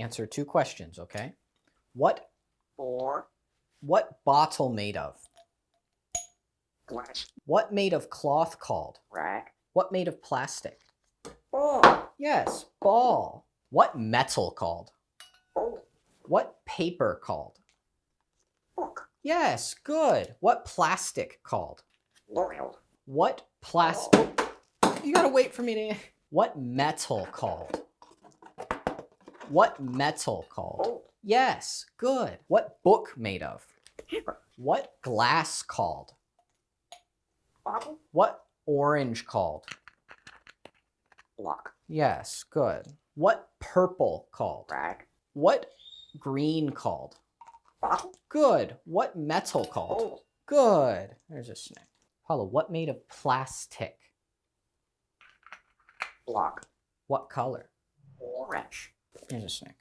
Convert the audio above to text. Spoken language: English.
Answer 2 questions, okay? What 4. bottle made of? Glass. What made of cloth called? Rag. What made of plastic? Ball. Yes, ball. What metal called? Bowl. What paper called? Book. Yes, good. What plastic called? Loyal. What plastic? You gotta wait for me to. What metal called? What metal called? Bowl. Yes, good. What book made of? Paper. What glass called? Bottle. What orange called? Block. Yes, good. What purple called? Rag. What green called? Bottle. Good. What metal called? Bowl. Good. There's a snake. Paulo, what made of plastic? Block. What color? Orange. Here's a snake.